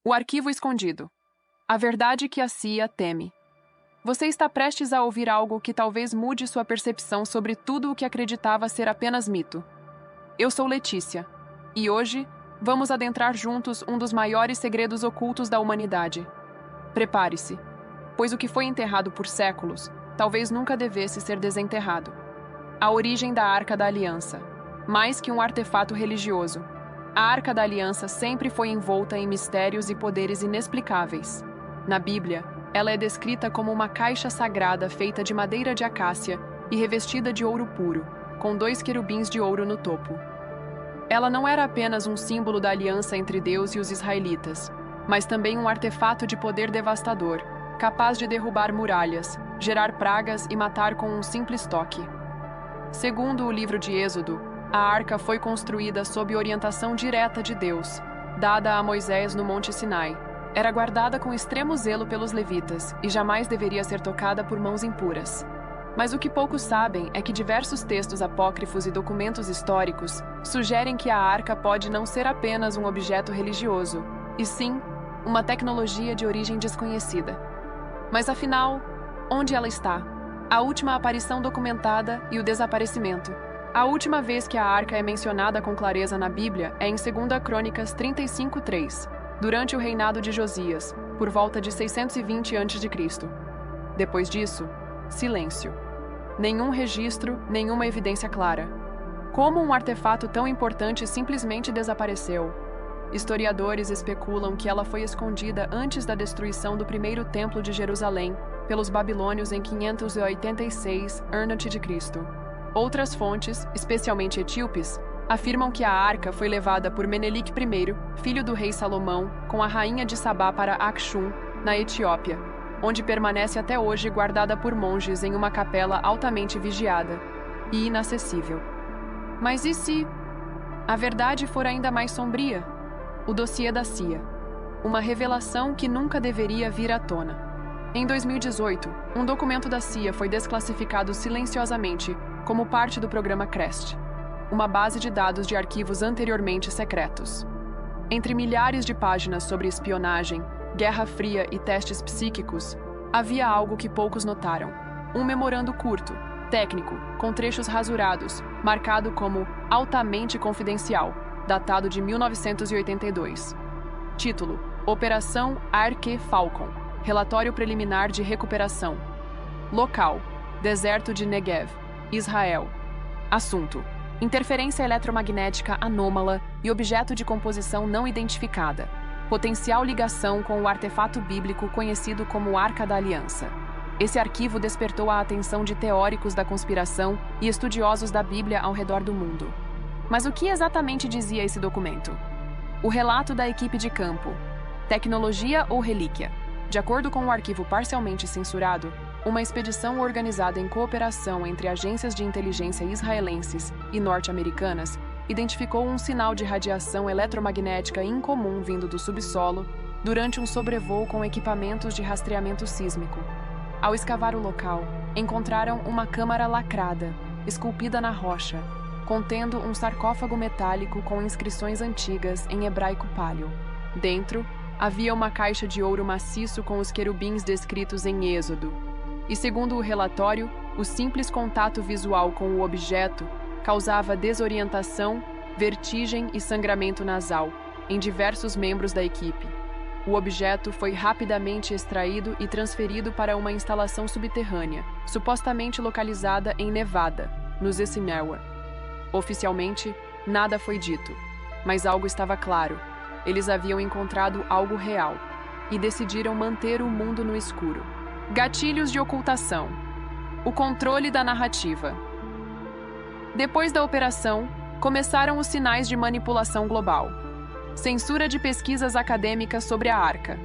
O arquivo escondido. A verdade que a CIA teme. Você está prestes a ouvir algo que talvez mude sua percepção sobre tudo o que acreditava ser apenas mito. Eu sou Letícia, e hoje vamos adentrar juntos um dos maiores segredos ocultos da humanidade. Prepare-se, pois o que foi enterrado por séculos talvez nunca devesse ser desenterrado. A origem da Arca da Aliança. Mais que um artefato religioso, a Arca da Aliança sempre foi envolta em mistérios e poderes inexplicáveis. Na Bíblia, ela é descrita como uma caixa sagrada feita de madeira de acácia e revestida de ouro puro, com 2 querubins de ouro no topo. Ela não era apenas um símbolo da aliança entre Deus e os israelitas, mas também um artefato de poder devastador, capaz de derrubar muralhas, gerar pragas e matar com um simples toque. Segundo o livro de Êxodo, a arca foi construída sob orientação direta de Deus, dada a Moisés no Monte Sinai. Era guardada com extremo zelo pelos levitas e jamais deveria ser tocada por mãos impuras. Mas o que poucos sabem é que diversos textos apócrifos e documentos históricos sugerem que a arca pode não ser apenas um objeto religioso, e sim uma tecnologia de origem desconhecida. Mas afinal, onde ela está? A última aparição documentada e o desaparecimento. A última vez que a arca é mencionada com clareza na Bíblia é em 2 Crônicas 35:3, durante o reinado de Josias, por volta de 620 a.C. Depois disso, silêncio. Nenhum registro, nenhuma evidência clara. Como um artefato tão importante simplesmente desapareceu? Historiadores especulam que ela foi escondida antes da destruição do primeiro templo de Jerusalém pelos babilônios em 586 a.C. Outras fontes, especialmente etíopes, afirmam que a arca foi levada por Menelik I, filho do rei Salomão, com a rainha de Sabá para Aksum, na Etiópia, onde permanece até hoje guardada por monges em uma capela altamente vigiada e inacessível. Mas e se a verdade for ainda mais sombria? O dossiê da CIA. Uma revelação que nunca deveria vir à tona. Em 2018, um documento da CIA foi desclassificado silenciosamente como parte do programa CREST, uma base de dados de arquivos anteriormente secretos. Entre milhares de páginas sobre espionagem, Guerra Fria e testes psíquicos, havia algo que poucos notaram. Um memorando curto, técnico, com trechos rasurados, marcado como altamente confidencial, datado de 1982. Título: Operação Arque Falcon. Relatório preliminar de recuperação. Local: Deserto de Negev, Israel. Assunto: interferência eletromagnética anômala e objeto de composição não identificada. Potencial ligação com o artefato bíblico conhecido como Arca da Aliança. Esse arquivo despertou a atenção de teóricos da conspiração e estudiosos da Bíblia ao redor do mundo. Mas o que exatamente dizia esse documento? O relato da equipe de campo. Tecnologia ou relíquia? De acordo com o arquivo parcialmente censurado, uma expedição organizada em cooperação entre agências de inteligência israelenses e norte-americanas identificou um sinal de radiação eletromagnética incomum vindo do subsolo durante um sobrevoo com equipamentos de rastreamento sísmico. Ao escavar o local, encontraram uma câmara lacrada, esculpida na rocha, contendo um sarcófago metálico com inscrições antigas em hebraico paleo. Dentro, havia uma caixa de ouro maciço com os querubins descritos em Êxodo. E segundo o relatório, o simples contato visual com o objeto causava desorientação, vertigem e sangramento nasal em diversos membros da equipe. O objeto foi rapidamente extraído e transferido para uma instalação subterrânea, supostamente localizada em Nevada, nos Essenewa. Oficialmente, nada foi dito, mas algo estava claro. Eles haviam encontrado algo real e decidiram manter o mundo no escuro. Gatilhos de ocultação. O controle da narrativa. Depois da operação, começaram os sinais de manipulação global. Censura de pesquisas acadêmicas sobre a arca.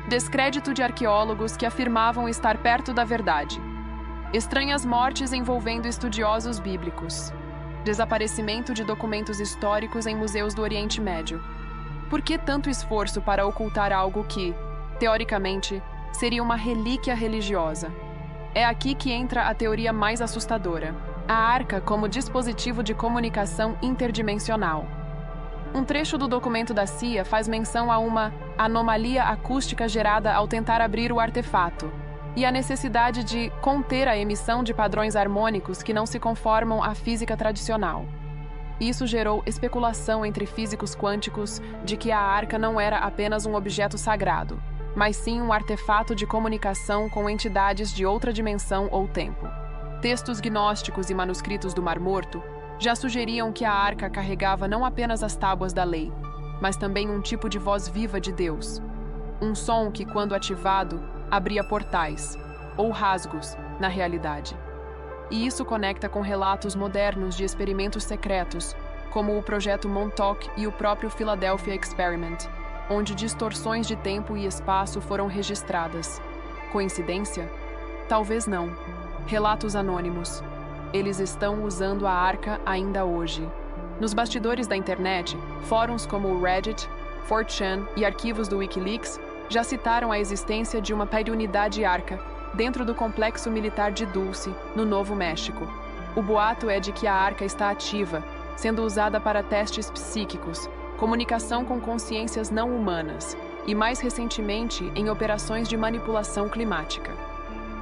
Descrédito de arqueólogos que afirmavam estar perto da verdade. Estranhas mortes envolvendo estudiosos bíblicos. Desaparecimento de documentos históricos em museus do Oriente Médio. Por que tanto esforço para ocultar algo que, teoricamente, seria uma relíquia religiosa? É aqui que entra a teoria mais assustadora: a arca como dispositivo de comunicação interdimensional. Um trecho do documento da CIA faz menção a uma anomalia acústica gerada ao tentar abrir o artefato e a necessidade de conter a emissão de padrões harmônicos que não se conformam à física tradicional. Isso gerou especulação entre físicos quânticos de que a arca não era apenas um objeto sagrado, mas sim um artefato de comunicação com entidades de outra dimensão ou tempo. Textos gnósticos e manuscritos do Mar Morto já sugeriam que a arca carregava não apenas as tábuas da lei, mas também um tipo de voz viva de Deus. Um som que, quando ativado, abria portais, ou rasgos, na realidade. E isso conecta com relatos modernos de experimentos secretos, como o projeto Montauk e o próprio Philadelphia Experiment, onde distorções de tempo e espaço foram registradas. Coincidência? Talvez não. Relatos anônimos. Eles estão usando a arca ainda hoje. Nos bastidores da internet, fóruns como o Reddit, 4chan e arquivos do Wikileaks já citaram a existência de uma periunidade arca dentro do complexo militar de Dulce, no Novo México. O boato é de que a arca está ativa, sendo usada para testes psíquicos, comunicação com consciências não humanas e, mais recentemente, em operações de manipulação climática.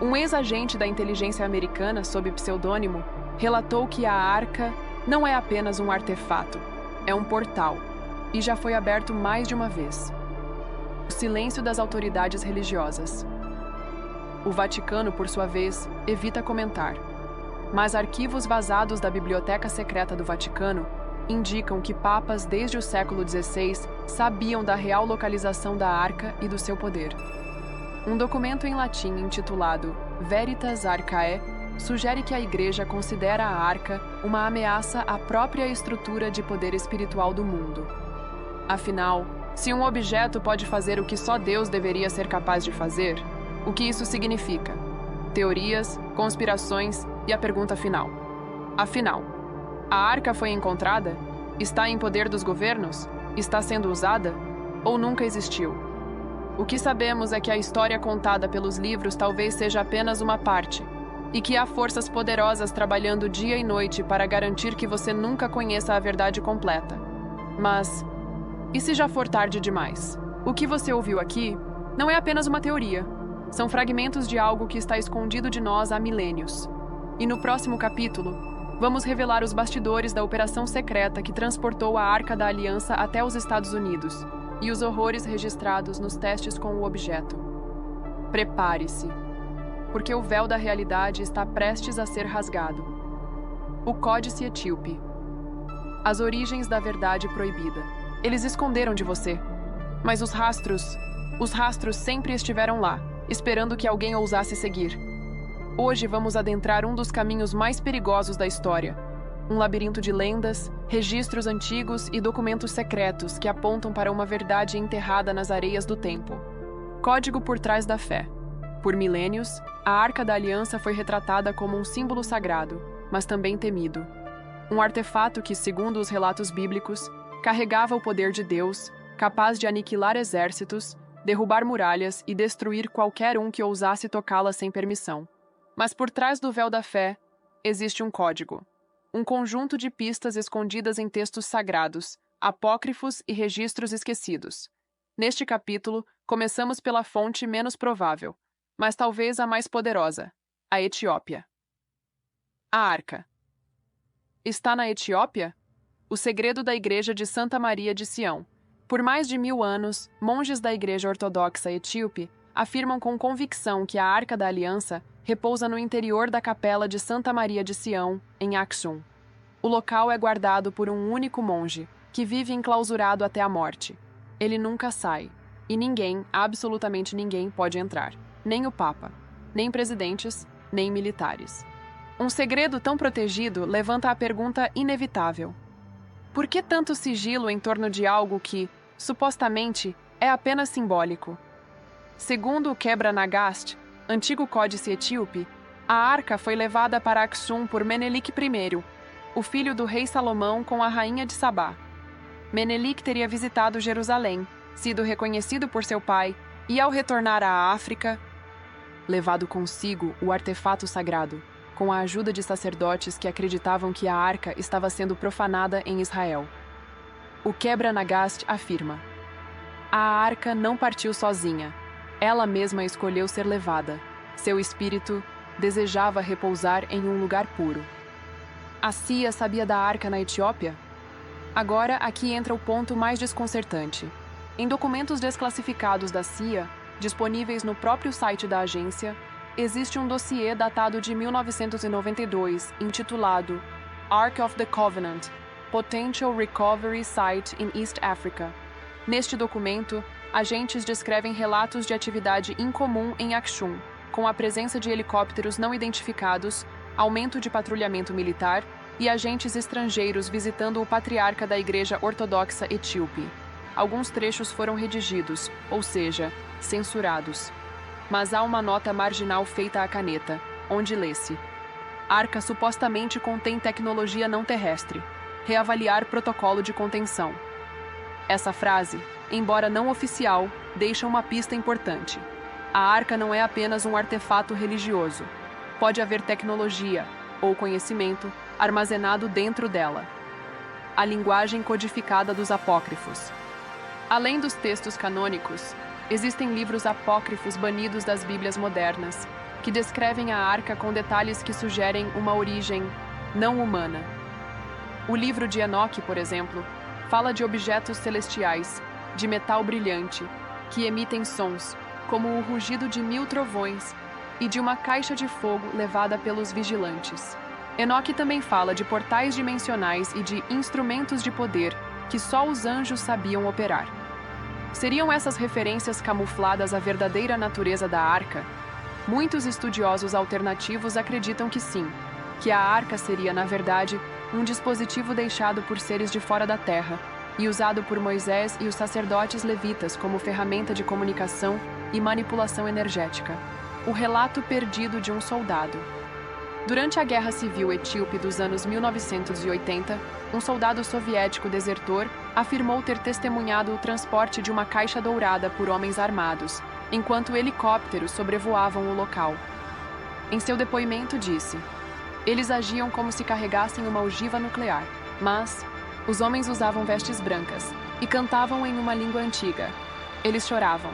Um ex-agente da inteligência americana, sob pseudônimo, relatou que a arca não é apenas um artefato, é um portal, e já foi aberto mais de uma vez. O silêncio das autoridades religiosas. O Vaticano, por sua vez, evita comentar. Mas arquivos vazados da Biblioteca Secreta do Vaticano indicam que papas desde o século XVI sabiam da real localização da arca e do seu poder. Um documento em latim intitulado Veritas Arcae sugere que a Igreja considera a arca uma ameaça à própria estrutura de poder espiritual do mundo. Afinal, se um objeto pode fazer o que só Deus deveria ser capaz de fazer, o que isso significa? Teorias, conspirações e a pergunta final. Afinal, a arca foi encontrada? Está em poder dos governos? Está sendo usada? Ou nunca existiu? O que sabemos é que a história contada pelos livros talvez seja apenas uma parte, e que há forças poderosas trabalhando dia e noite para garantir que você nunca conheça a verdade completa. Mas, e se já for tarde demais? O que você ouviu aqui não é apenas uma teoria. São fragmentos de algo que está escondido de nós há milênios. E no próximo capítulo, vamos revelar os bastidores da operação secreta que transportou a Arca da Aliança até os Estados Unidos e os horrores registrados nos testes com o objeto. Prepare-se, porque o véu da realidade está prestes a ser rasgado. O Códice Etíope. As origens da verdade proibida. Eles esconderam de você, mas os rastros sempre estiveram lá, esperando que alguém ousasse seguir. Hoje vamos adentrar um dos caminhos mais perigosos da história. Um labirinto de lendas, registros antigos e documentos secretos que apontam para uma verdade enterrada nas areias do tempo. Código por trás da fé. Por milênios, a Arca da Aliança foi retratada como um símbolo sagrado, mas também temido. Um artefato que, segundo os relatos bíblicos, carregava o poder de Deus, capaz de aniquilar exércitos, derrubar muralhas e destruir qualquer um que ousasse tocá-la sem permissão. Mas por trás do véu da fé, existe um código. Um conjunto de pistas escondidas em textos sagrados, apócrifos e registros esquecidos. Neste capítulo, começamos pela fonte menos provável, mas talvez a mais poderosa, a Etiópia. A Arca. Está na Etiópia? O segredo da Igreja de Santa Maria de Sião. Por mais de 1000 anos, monges da Igreja Ortodoxa Etíope afirmam com convicção que a Arca da Aliança repousa no interior da capela de Santa Maria de Sião, em Aksum. O local é guardado por um único monge, que vive enclausurado até a morte. Ele nunca sai, e ninguém, absolutamente ninguém, pode entrar. Nem o Papa, nem presidentes, nem militares. Um segredo tão protegido levanta a pergunta inevitável: por que tanto sigilo em torno de algo que, supostamente, é apenas simbólico? Segundo o Quebra-Nagast, antigo códice etíope, a arca foi levada para Aksum por Menelik I, o filho do rei Salomão com a rainha de Sabá. Menelik teria visitado Jerusalém, sido reconhecido por seu pai, e ao retornar à África, levado consigo o artefato sagrado, com a ajuda de sacerdotes que acreditavam que a arca estava sendo profanada em Israel. O Quebra-Nagast afirma: a arca não partiu sozinha. Ela mesma escolheu ser levada. Seu espírito desejava repousar em um lugar puro. A CIA sabia da arca na Etiópia? Agora, aqui entra o ponto mais desconcertante. Em documentos desclassificados da CIA, disponíveis no próprio site da agência, existe um dossiê datado de 1992, intitulado Ark of the Covenant, Potential Recovery Site in East Africa. Neste documento, agentes descrevem relatos de atividade incomum em Akshum, com a presença de helicópteros não identificados, aumento de patrulhamento militar e agentes estrangeiros visitando o patriarca da Igreja Ortodoxa Etíope. Alguns trechos foram redigidos, ou seja, censurados. Mas há uma nota marginal feita à caneta, onde lê-se: Arca supostamente contém tecnologia não terrestre. Reavaliar protocolo de contenção. Essa frase, embora não oficial, deixa uma pista importante. A arca não é apenas um artefato religioso. Pode haver tecnologia, ou conhecimento, armazenado dentro dela. A linguagem codificada dos apócrifos. Além dos textos canônicos, existem livros apócrifos banidos das Bíblias modernas, que descrevem a arca com detalhes que sugerem uma origem não humana. O livro de Enoque, por exemplo, fala de objetos celestiais, de metal brilhante, que emitem sons, como o rugido de 1000 trovões, e de uma caixa de fogo levada pelos vigilantes. Enoque também fala de portais dimensionais e de instrumentos de poder que só os anjos sabiam operar. Seriam essas referências camufladas à verdadeira natureza da arca? Muitos estudiosos alternativos acreditam que sim, que a arca seria, na verdade, um dispositivo deixado por seres de fora da terra e usado por Moisés e os sacerdotes levitas como ferramenta de comunicação e manipulação energética. O relato perdido de um soldado. Durante a Guerra Civil Etíope dos anos 1980, um soldado soviético desertor afirmou ter testemunhado o transporte de uma caixa dourada por homens armados, enquanto helicópteros sobrevoavam o local. Em seu depoimento disse: eles agiam como se carregassem uma ogiva nuclear, mas os homens usavam vestes brancas e cantavam em uma língua antiga. Eles choravam.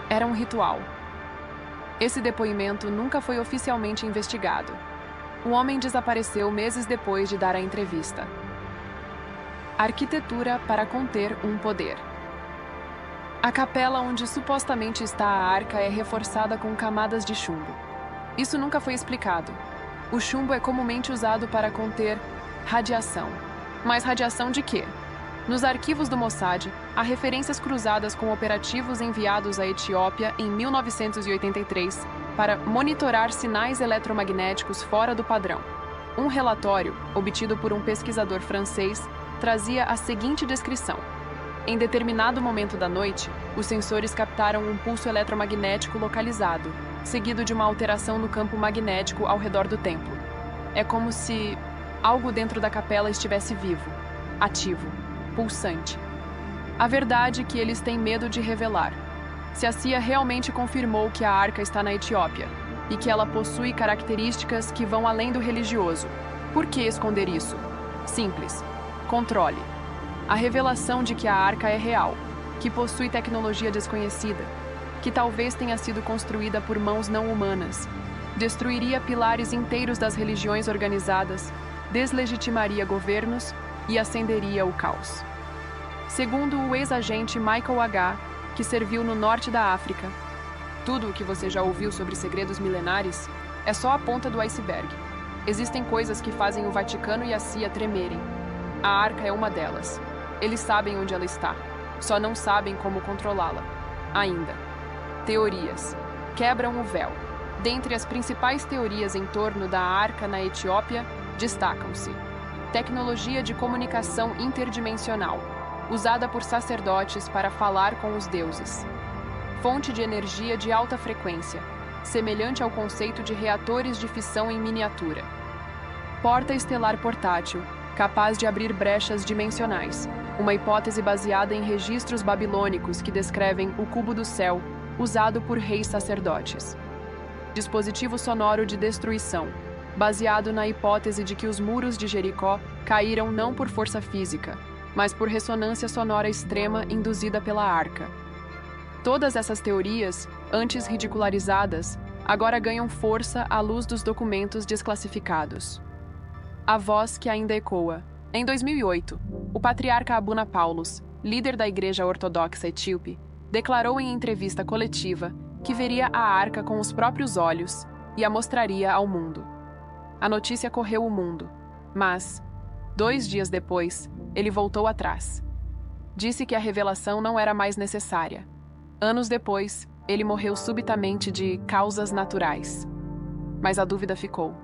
Era um ritual. Esse depoimento nunca foi oficialmente investigado. O homem desapareceu meses depois de dar a entrevista. Arquitetura para conter um poder. A capela onde supostamente está a arca é reforçada com camadas de chumbo. Isso nunca foi explicado. O chumbo é comumente usado para conter radiação. Mas radiação de quê? Nos arquivos do Mossad, há referências cruzadas com operativos enviados à Etiópia em 1983 para monitorar sinais eletromagnéticos fora do padrão. Um relatório, obtido por um pesquisador francês, trazia a seguinte descrição: em determinado momento da noite, os sensores captaram um pulso eletromagnético localizado, seguido de uma alteração no campo magnético ao redor do templo. É como se algo dentro da capela estivesse vivo, ativo, pulsante. A verdade que eles têm medo de revelar. Se a CIA realmente confirmou que a arca está na Etiópia e que ela possui características que vão além do religioso, por que esconder isso? Simples. Controle. A revelação de que a arca é real, que possui tecnologia desconhecida, que talvez tenha sido construída por mãos não humanas, destruiria pilares inteiros das religiões organizadas, deslegitimaria governos e acenderia o caos. Segundo o ex-agente Michael H., que serviu no norte da África, tudo o que você já ouviu sobre segredos milenares é só a ponta do iceberg. Existem coisas que fazem o Vaticano e a CIA tremerem. A arca é uma delas. Eles sabem onde ela está, só não sabem como controlá-la. Ainda. Teorias. Quebram o véu. Dentre as principais teorias em torno da arca na Etiópia, destacam-se: tecnologia de comunicação interdimensional, usada por sacerdotes para falar com os deuses. Fonte de energia de alta frequência, semelhante ao conceito de reatores de fissão em miniatura. Porta estelar portátil, capaz de abrir brechas dimensionais, uma hipótese baseada em registros babilônicos que descrevem o cubo do céu, usado por reis sacerdotes. Dispositivo sonoro de destruição, baseado na hipótese de que os muros de Jericó caíram não por força física, mas por ressonância sonora extrema induzida pela arca. Todas essas teorias, antes ridicularizadas, agora ganham força à luz dos documentos desclassificados. A voz que ainda ecoa. Em 2008, o patriarca Abuna Paulus, líder da Igreja Ortodoxa Etíope, declarou em entrevista coletiva que veria a arca com os próprios olhos e a mostraria ao mundo. A notícia correu o mundo, mas, 2 dias depois, ele voltou atrás. Disse que a revelação não era mais necessária. Anos depois, ele morreu subitamente de causas naturais. Mas a dúvida ficou.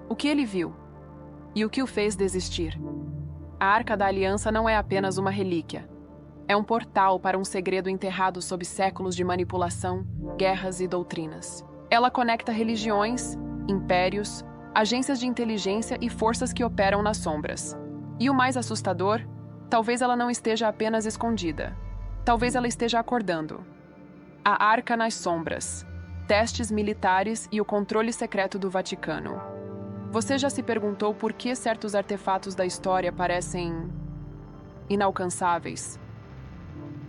O que ele viu? E o que o fez desistir? A Arca da Aliança não é apenas uma relíquia. É um portal para um segredo enterrado sob séculos de manipulação, guerras e doutrinas. Ela conecta religiões, impérios, agências de inteligência e forças que operam nas sombras. E o mais assustador, talvez ela não esteja apenas escondida. Talvez ela esteja acordando. A Arca nas Sombras. Testes militares e o controle secreto do Vaticano. Você já se perguntou por que certos artefatos da história parecem inalcançáveis?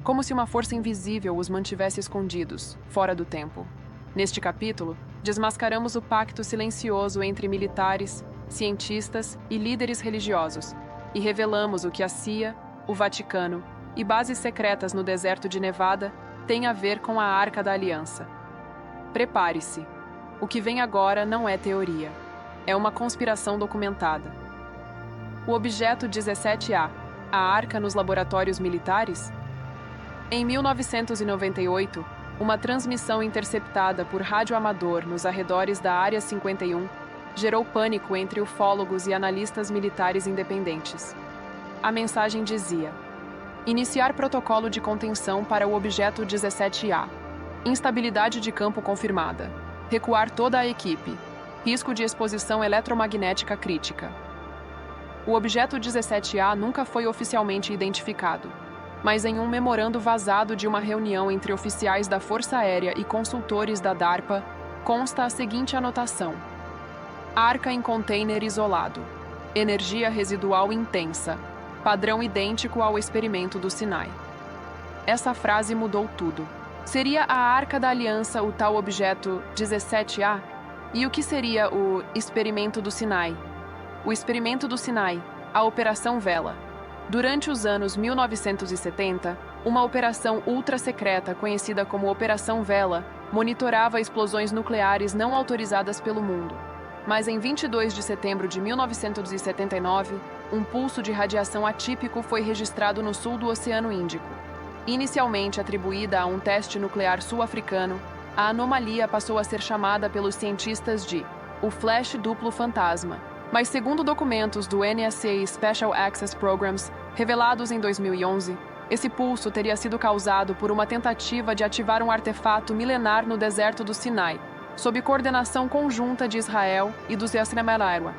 Como se uma força invisível os mantivesse escondidos, fora do tempo. Neste capítulo, desmascaramos o pacto silencioso entre militares, cientistas e líderes religiosos, e revelamos o que a CIA, o Vaticano e bases secretas no deserto de Nevada têm a ver com a Arca da Aliança. Prepare-se. O que vem agora não é teoria. É uma conspiração documentada. O objeto 17A, a Arca nos laboratórios militares? Em 1998, uma transmissão interceptada por rádio amador nos arredores da Área 51 gerou pânico entre ufólogos e analistas militares independentes. A mensagem dizia: iniciar protocolo de contenção para o objeto 17A. Instabilidade de campo confirmada. Recuar toda a equipe. Risco de exposição eletromagnética crítica. O objeto 17A nunca foi oficialmente identificado, mas em um memorando vazado de uma reunião entre oficiais da Força Aérea e consultores da DARPA, consta a seguinte anotação: Arca em container isolado. Energia residual intensa. Padrão idêntico ao experimento do Sinai. Essa frase mudou tudo. Seria a Arca da Aliança o tal objeto 17A? E o que seria o experimento do Sinai? O experimento do Sinai, a Operação Vela. Durante os anos 1970, uma operação ultra-secreta conhecida como Operação Vela monitorava explosões nucleares não autorizadas pelo mundo. Mas em 22 de setembro de 1979, um pulso de radiação atípico foi registrado no sul do Oceano Índico. Inicialmente atribuída a um teste nuclear sul-africano, a anomalia passou a ser chamada pelos cientistas de o Flash Duplo Fantasma. Mas segundo documentos do NSA Special Access Programs, revelados em 2011, esse pulso teria sido causado por uma tentativa de ativar um artefato milenar no deserto do Sinai, sob coordenação conjunta de Israel e dos Yasremelairwa.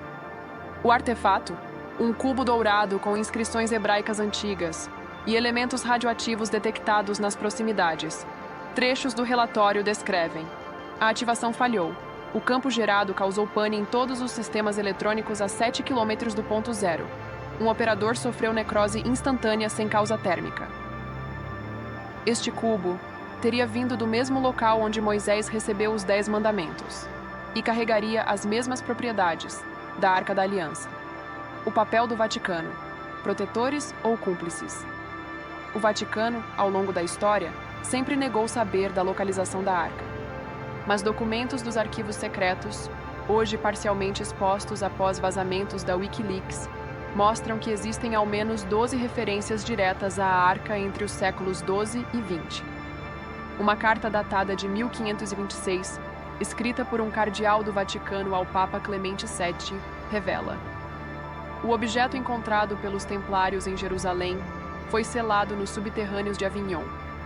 O artefato, um cubo dourado com inscrições hebraicas antigas e elementos radioativos detectados nas proximidades. Trechos do relatório descrevem: a ativação falhou. O campo gerado causou pane em todos os sistemas eletrônicos a 7 km do ponto zero. Um operador sofreu necrose instantânea sem causa térmica. Este cubo teria vindo do mesmo local onde Moisés recebeu os 10 mandamentos e carregaria as mesmas propriedades da Arca da Aliança. O papel do Vaticano: protetores ou cúmplices? O Vaticano, ao longo da história, sempre negou saber da localização da arca. Mas documentos dos arquivos secretos, hoje parcialmente expostos após vazamentos da Wikileaks, mostram que existem ao menos 12 referências diretas à arca entre os séculos 12 e 20. Uma carta datada de 1526, escrita por um cardeal do Vaticano ao Papa Clemente VII, revela: o objeto encontrado pelos templários em Jerusalém foi selado nos subterrâneos de Avignon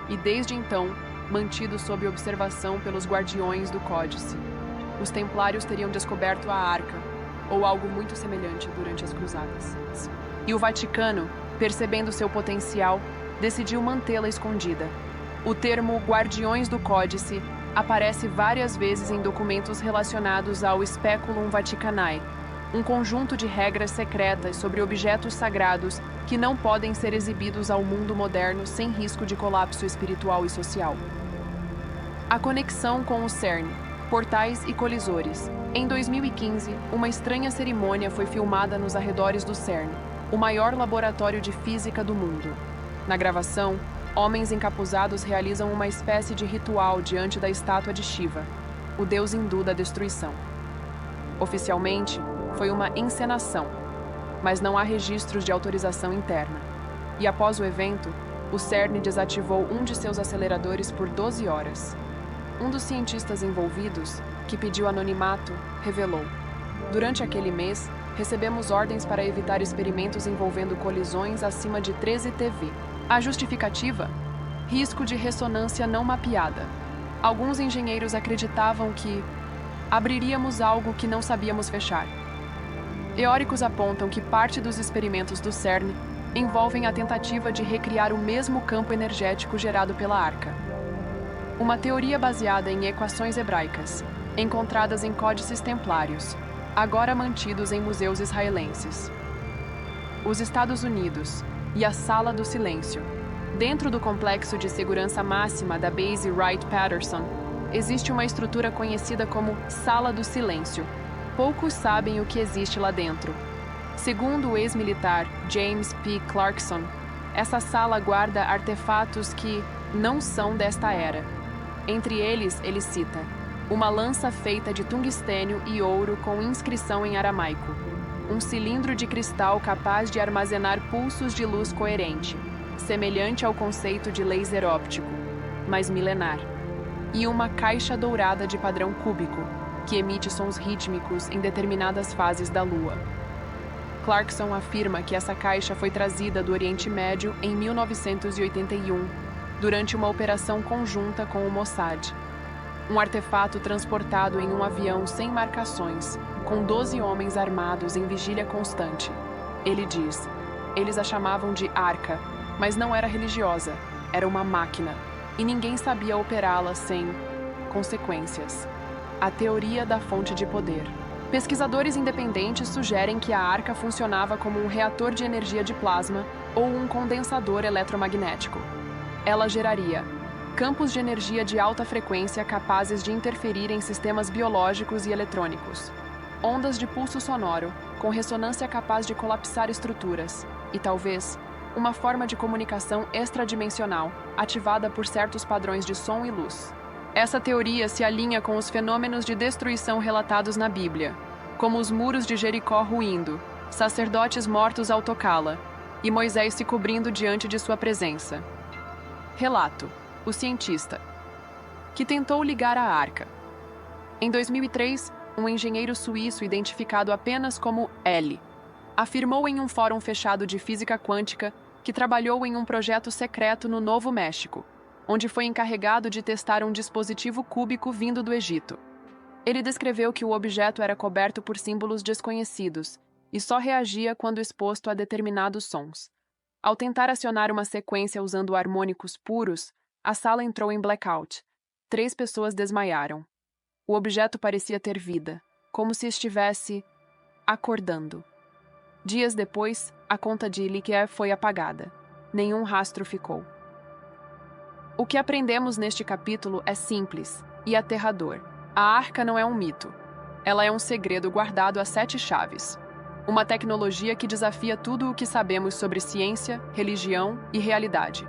e, desde então, mantido sob observação pelos guardiões do Códice. Os templários teriam descoberto a arca, ou algo muito semelhante, durante as cruzadas. E o Vaticano, percebendo seu potencial, decidiu mantê-la escondida. O termo Guardiões do Códice aparece várias vezes em documentos relacionados ao Speculum Vaticanae, um conjunto de regras secretas sobre objetos sagrados que não podem ser exibidos ao mundo moderno sem risco de colapso espiritual e social. A conexão com o CERN, portais e colisores. Em 2015, uma estranha cerimônia foi filmada nos arredores do CERN, o maior laboratório de física do mundo. Na gravação, homens encapuzados realizam uma espécie de ritual diante da estátua de Shiva, o deus hindu da destruição. Oficialmente, foi uma encenação, mas não há registros de autorização interna. E após o evento, o CERN desativou um de seus aceleradores por 12 horas. Um dos cientistas envolvidos, que pediu anonimato, revelou: durante aquele mês, recebemos ordens para evitar experimentos envolvendo colisões acima de 13 TeV. A justificativa? Risco de ressonância não mapeada. Alguns engenheiros acreditavam que abriríamos algo que não sabíamos fechar. Teóricos apontam que parte dos experimentos do CERN envolvem a tentativa de recriar o mesmo campo energético gerado pela Arca. Uma teoria baseada em equações hebraicas, encontradas em códices templários, agora mantidos em museus israelenses. Os Estados Unidos e a Sala do Silêncio. Dentro do complexo de segurança máxima da Base Wright-Patterson, existe uma estrutura conhecida como Sala do Silêncio. Poucos sabem o que existe lá dentro. Segundo o ex-militar James P. Clarkson, essa sala guarda artefatos que não são desta era. Entre eles, ele cita uma lança feita de tungstênio e ouro com inscrição em aramaico, um cilindro de cristal capaz de armazenar pulsos de luz coerente, semelhante ao conceito de laser óptico, mas milenar, e uma caixa dourada de padrão cúbico, que emite sons rítmicos em determinadas fases da Lua. Clarkson afirma que essa caixa foi trazida do Oriente Médio em 1981, durante uma operação conjunta com o Mossad. Um artefato transportado em um avião sem marcações, com 12 homens armados em vigília constante. Ele diz, eles a chamavam de Arca, mas não era religiosa, era uma máquina, e ninguém sabia operá-la sem consequências. A teoria da fonte de poder. Pesquisadores independentes sugerem que a Arca funcionava como um reator de energia de plasma ou um condensador eletromagnético. Ela geraria campos de energia de alta frequência capazes de interferir em sistemas biológicos e eletrônicos, ondas de pulso sonoro, com ressonância capaz de colapsar estruturas, e talvez uma forma de comunicação extradimensional, ativada por certos padrões de som e luz. Essa teoria se alinha com os fenômenos de destruição relatados na Bíblia, como os muros de Jericó ruindo, sacerdotes mortos ao tocá-la, e Moisés se cobrindo diante de sua presença. Relato: o cientista, que tentou ligar a Arca. Em 2003, um engenheiro suíço identificado apenas como L afirmou em um fórum fechado de física quântica que trabalhou em um projeto secreto no Novo México, onde foi encarregado de testar um dispositivo cúbico vindo do Egito. Ele descreveu que o objeto era coberto por símbolos desconhecidos e só reagia quando exposto a determinados sons. Ao tentar acionar uma sequência usando harmônicos puros, a sala entrou em blackout. 3 pessoas desmaiaram. O objeto parecia ter vida, como se estivesse acordando. Dias depois, a conta de Likiev foi apagada. Nenhum rastro ficou. O que aprendemos neste capítulo é simples e aterrador. A Arca não é um mito. Ela é um segredo guardado a 7 chaves. Uma tecnologia que desafia tudo o que sabemos sobre ciência, religião e realidade.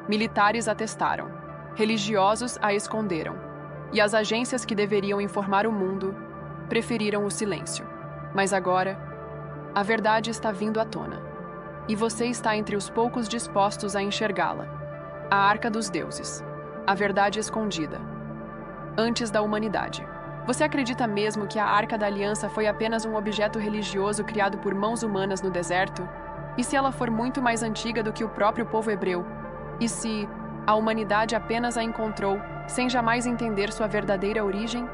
Militares a testaram. Religiosos a esconderam. E as agências que deveriam informar o mundo preferiram o silêncio. Mas agora, a verdade está vindo à tona. E você está entre os poucos dispostos a enxergá-la. A Arca dos Deuses. A verdade escondida. Antes da humanidade. Você acredita mesmo que a Arca da Aliança foi apenas um objeto religioso criado por mãos humanas no deserto? E se ela for muito mais antiga do que o próprio povo hebreu? E se a humanidade apenas a encontrou, sem jamais entender sua verdadeira origem?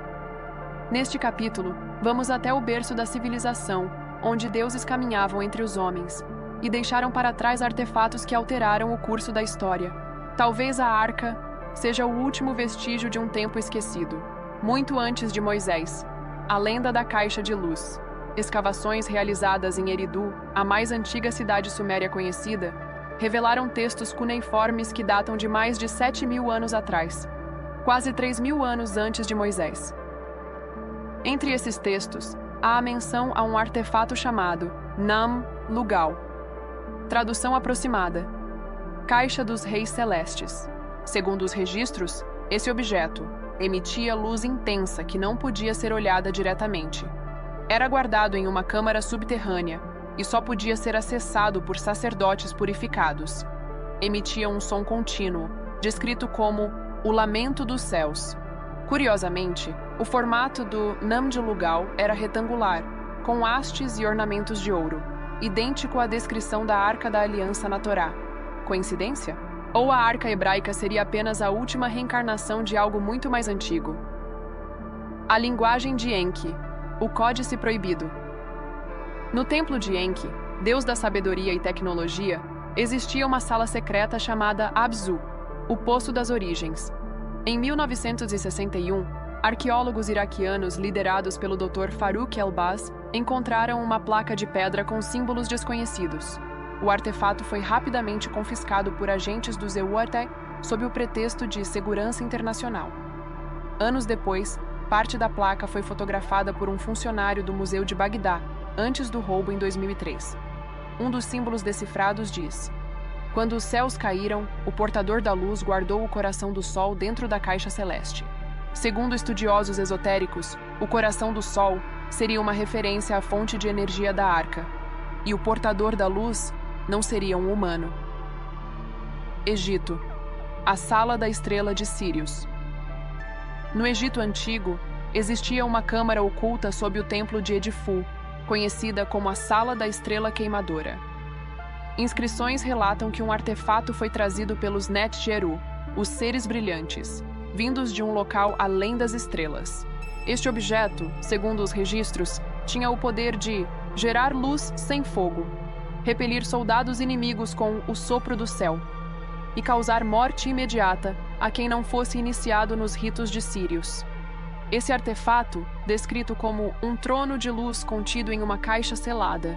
Neste capítulo, vamos até o berço da civilização, onde deuses caminhavam entre os homens, e deixaram para trás artefatos que alteraram o curso da história. Talvez a Arca seja o último vestígio de um tempo esquecido. Muito antes de Moisés, a lenda da caixa de luz. escavações realizadas em Eridu, a mais antiga cidade suméria conhecida, revelaram textos cuneiformes que datam de mais de 7.000 anos atrás, quase 3.000 anos antes de Moisés. Entre esses textos, há a menção a um artefato chamado Nam-Lugal. Tradução aproximada: Caixa dos Reis Celestes. Segundo os registros, esse objeto emitia luz intensa que não podia ser olhada diretamente. Era guardado em uma câmara subterrânea e só podia ser acessado por sacerdotes purificados. Emitia um som contínuo, descrito como o lamento dos céus. Curiosamente, o formato do Nam-de-Lugal era retangular, com hastes e ornamentos de ouro, idêntico à descrição da Arca da Aliança na Torá. Coincidência? Ou a Arca hebraica seria apenas a última reencarnação de algo muito mais antigo? A linguagem de Enki, o Códice Proibido. No templo de Enki, deus da sabedoria e tecnologia, existia uma sala secreta chamada Abzu, o Poço das Origens. Em 1961, arqueólogos iraquianos liderados pelo Dr. Farouk El-Baz encontraram uma placa de pedra com símbolos desconhecidos. O artefato foi rapidamente confiscado por agentes do ZWATE sob o pretexto de segurança internacional. Anos depois, parte da placa foi fotografada por um funcionário do Museu de Bagdá, antes do roubo em 2003. Um dos símbolos decifrados diz: quando os céus caíram, o portador da luz guardou o coração do sol dentro da caixa celeste. Segundo estudiosos esotéricos, o coração do sol seria uma referência à fonte de energia da arca, e o portador da luz não seria um humano. Egito, a Sala da Estrela de Sírios. No Egito Antigo, existia uma câmara oculta sob o templo de Edifu, conhecida como a Sala da Estrela Queimadora. Inscrições relatam que um artefato foi trazido pelos Net-Jeru, os seres brilhantes, vindos de um local além das estrelas. Este objeto, segundo os registros, tinha o poder de gerar luz sem fogo, repelir soldados inimigos com o sopro do céu e causar morte imediata a quem não fosse iniciado nos ritos de Sírios. Esse artefato, descrito como um trono de luz contido em uma caixa selada,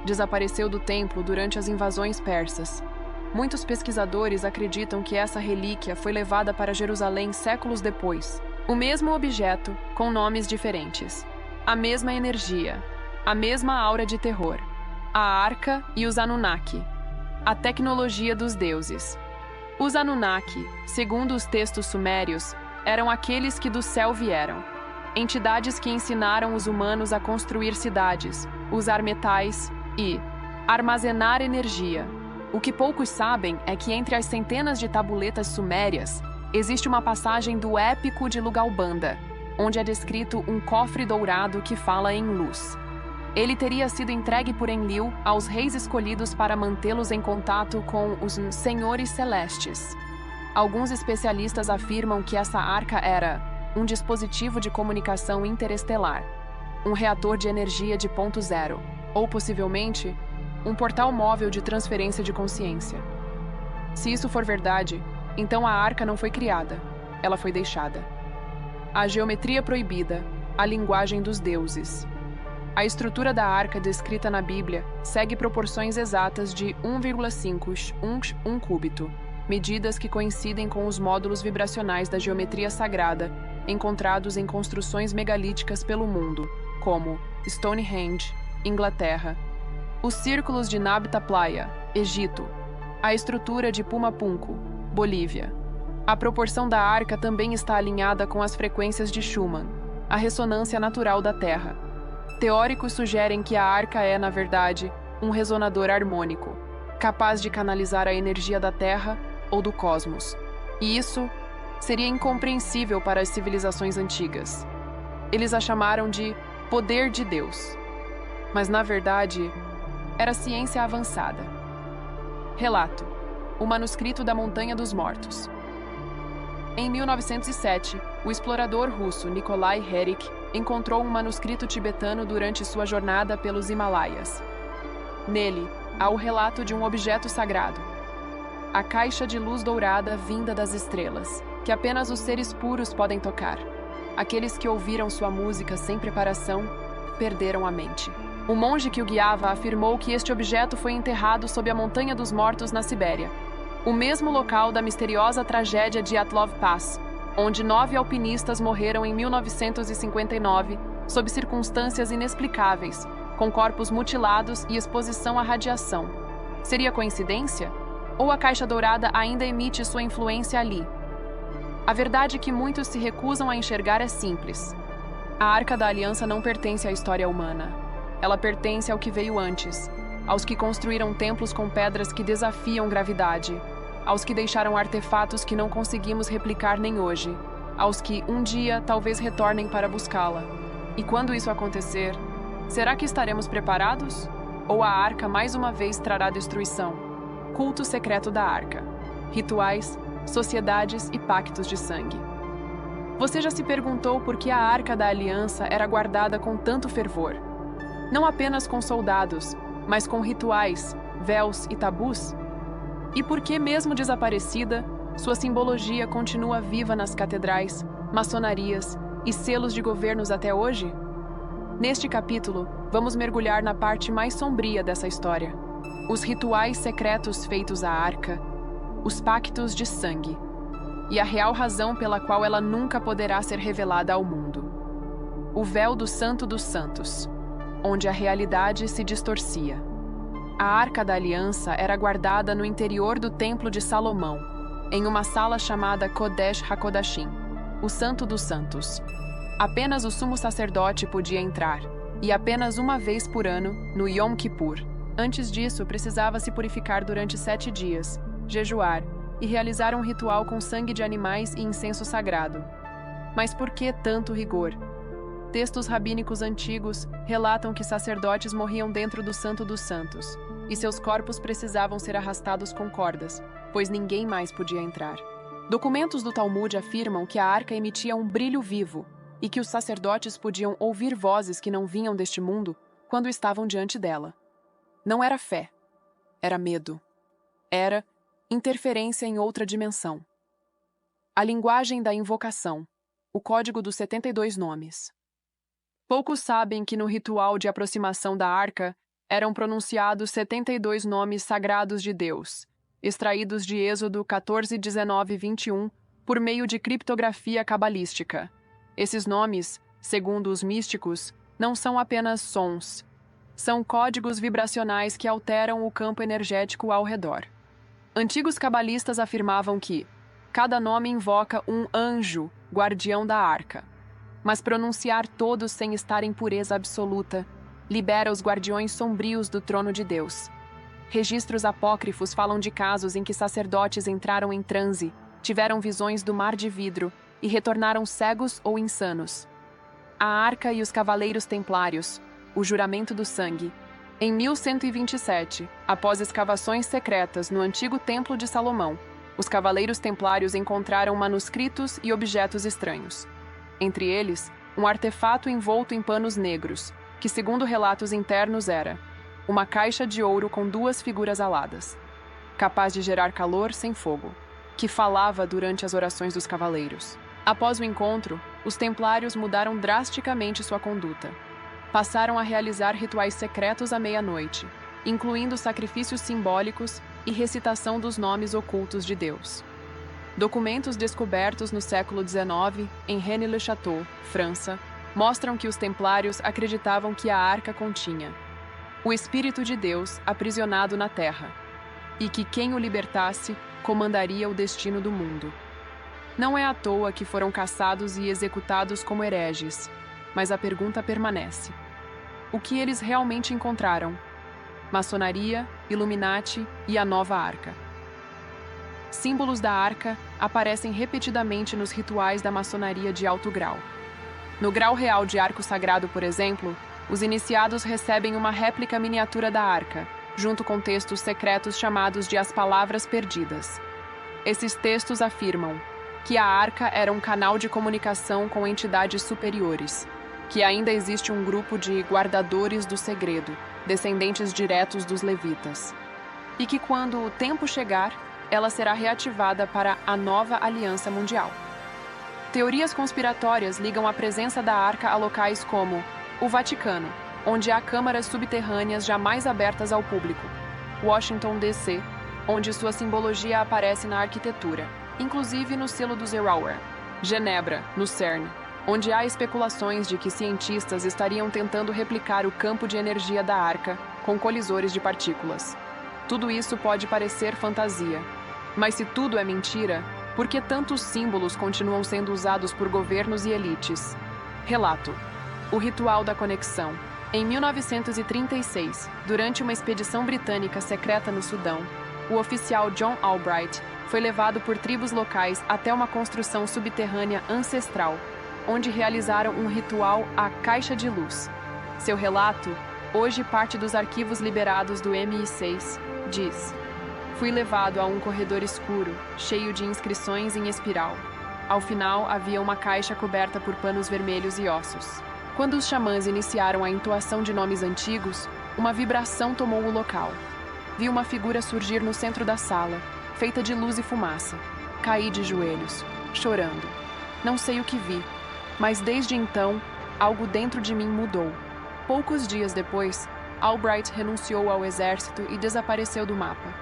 desapareceu do templo durante as invasões persas. Muitos pesquisadores acreditam que essa relíquia foi levada para Jerusalém séculos depois. O mesmo objeto, com nomes diferentes. A mesma energia. A mesma aura de terror. A Arca e os Anunnaki. A tecnologia dos deuses. Os Anunnaki, segundo os textos sumérios, eram aqueles que do céu vieram. Entidades que ensinaram os humanos a construir cidades, usar metais e armazenar energia. O que poucos sabem é que entre as centenas de tabuletas sumérias, existe uma passagem do épico de Lugalbanda, onde é descrito um cofre dourado que fala em luz. Ele teria sido entregue por Enlil aos reis escolhidos para mantê-los em contato com os senhores celestes. Alguns especialistas afirmam que essa arca era um dispositivo de comunicação interestelar, um reator de energia de ponto zero, ou possivelmente, um portal móvel de transferência de consciência. Se isso for verdade, então a arca não foi criada, ela foi deixada. A geometria proibida, a linguagem dos deuses. A estrutura da arca descrita na Bíblia segue proporções exatas de 1,5 um cúbito, medidas que coincidem com os módulos vibracionais da geometria sagrada encontrados em construções megalíticas pelo mundo, como Stonehenge, Inglaterra, os círculos de Nabta Playa, Egito, a estrutura de Pumapunku, Bolívia. A proporção da arca também está alinhada com as frequências de Schumann, a ressonância natural da Terra. Teóricos sugerem que a arca é, na verdade, um resonador harmônico, capaz de canalizar a energia da Terra ou do cosmos. E isso seria incompreensível para as civilizações antigas. Eles a chamaram de poder de Deus. Mas, na verdade, era ciência avançada. Relato: o manuscrito da Montanha dos Mortos. Em 1907, o explorador russo Nikolai Herrick encontrou um manuscrito tibetano durante sua jornada pelos Himalaias. Nele, há o relato de um objeto sagrado, a caixa de luz dourada vinda das estrelas, que apenas os seres puros podem tocar. Aqueles que ouviram sua música sem preparação perderam a mente. O monge que o guiava afirmou que este objeto foi enterrado sob a Montanha dos Mortos na Sibéria, o mesmo local da misteriosa tragédia de Yatlov Pass, onde 9 alpinistas morreram em 1959 sob circunstâncias inexplicáveis, com corpos mutilados e exposição à radiação. Seria coincidência? Ou a Caixa Dourada ainda emite sua influência ali? A verdade que muitos se recusam a enxergar é simples. A Arca da Aliança não pertence à história humana. Ela pertence ao que veio antes, aos que construíram templos com pedras que desafiam gravidade, aos que deixaram artefatos que não conseguimos replicar nem hoje, aos que, um dia, talvez retornem para buscá-la. E quando isso acontecer, será que estaremos preparados? Ou a Arca mais uma vez trará destruição? Culto secreto da Arca. Rituais, sociedades e pactos de sangue. Você já se perguntou por que a Arca da Aliança era guardada com tanto fervor? Não apenas com soldados, mas com rituais, véus e tabus? E por que, mesmo desaparecida, sua simbologia continua viva nas catedrais, maçonarias e selos de governos até hoje? Neste capítulo, vamos mergulhar na parte mais sombria dessa história. Os rituais secretos feitos à Arca, os pactos de sangue, e a real razão pela qual ela nunca poderá ser revelada ao mundo. O véu do Santo dos Santos, onde a realidade se distorcia. A Arca da Aliança era guardada no interior do Templo de Salomão, em uma sala chamada Kodesh HaKodashim, o Santo dos Santos. Apenas o sumo sacerdote podia entrar, e apenas uma vez por ano, no Yom Kippur. Antes disso, precisava se purificar durante 7 dias, jejuar e realizar um ritual com sangue de animais e incenso sagrado. Mas por que tanto rigor? Textos rabínicos antigos relatam que sacerdotes morriam dentro do Santo dos Santos, e seus corpos precisavam ser arrastados com cordas, pois ninguém mais podia entrar. Documentos do Talmud afirmam que a arca emitia um brilho vivo e que os sacerdotes podiam ouvir vozes que não vinham deste mundo quando estavam diante dela. Não era fé, era medo. Era interferência em outra dimensão. A linguagem da invocação, o código dos 72 nomes. Poucos sabem que no ritual de aproximação da arca eram pronunciados 72 nomes sagrados de Deus, extraídos de Êxodo 14, 19 e 21, por meio de criptografia cabalística. Esses nomes, segundo os místicos, não são apenas sons. São códigos vibracionais que alteram o campo energético ao redor. Antigos cabalistas afirmavam que cada nome invoca um anjo, guardião da arca. Mas pronunciar todos sem estar em pureza absoluta libera os guardiões sombrios do trono de Deus. Registros apócrifos falam de casos em que sacerdotes entraram em transe, tiveram visões do mar de vidro e retornaram cegos ou insanos. A Arca e os Cavaleiros Templários, o Juramento do Sangue. Em 1127, após escavações secretas no antigo Templo de Salomão, os Cavaleiros Templários encontraram manuscritos e objetos estranhos. Entre eles, um artefato envolto em panos negros, que, segundo relatos internos, era uma caixa de ouro com 2 figuras aladas, capaz de gerar calor sem fogo, que falava durante as orações dos cavaleiros. Após o encontro, os templários mudaram drasticamente sua conduta. Passaram a realizar rituais secretos à meia-noite, incluindo sacrifícios simbólicos e recitação dos nomes ocultos de Deus. Documentos descobertos no século XIX, em Rennes-le-Château, França, mostram que os templários acreditavam que a arca continha o Espírito de Deus aprisionado na terra, e que quem o libertasse comandaria o destino do mundo. Não é à toa que foram caçados e executados como hereges, mas a pergunta permanece. O que eles realmente encontraram? Maçonaria, Illuminati e a nova arca. Símbolos da arca aparecem repetidamente nos rituais da maçonaria de alto grau. No grau real de arco sagrado, por exemplo, os iniciados recebem uma réplica miniatura da arca, junto com textos secretos chamados de As Palavras Perdidas. Esses textos afirmam que a arca era um canal de comunicação com entidades superiores, que ainda existe um grupo de guardadores do segredo, descendentes diretos dos levitas, e que quando o tempo chegar, ela será reativada para a nova aliança mundial. Teorias conspiratórias ligam a presença da arca a locais como O Vaticano, onde há câmaras subterrâneas jamais abertas ao público. Washington, D.C., onde sua simbologia aparece na arquitetura, inclusive no selo do Zerauer. Genebra, no CERN, onde há especulações de que cientistas estariam tentando replicar o campo de energia da Arca com colisores de partículas. Tudo isso pode parecer fantasia, mas se tudo é mentira, por que tantos símbolos continuam sendo usados por governos e elites? Relato: o ritual da conexão. Em 1936, durante uma expedição britânica secreta no Sudão, o oficial John Albright foi levado por tribos locais até uma construção subterrânea ancestral, onde realizaram um ritual à caixa de luz. Seu relato, hoje parte dos arquivos liberados do MI6, diz: fui levado a um corredor escuro, cheio de inscrições em espiral. Ao final, havia uma caixa coberta por panos vermelhos e ossos. Quando os xamãs iniciaram a entoação de nomes antigos, uma vibração tomou o local. Vi uma figura surgir no centro da sala, feita de luz e fumaça. Caí de joelhos, chorando. Não sei o que vi, mas desde então, algo dentro de mim mudou. Poucos dias depois, Albright renunciou ao exército e desapareceu do mapa.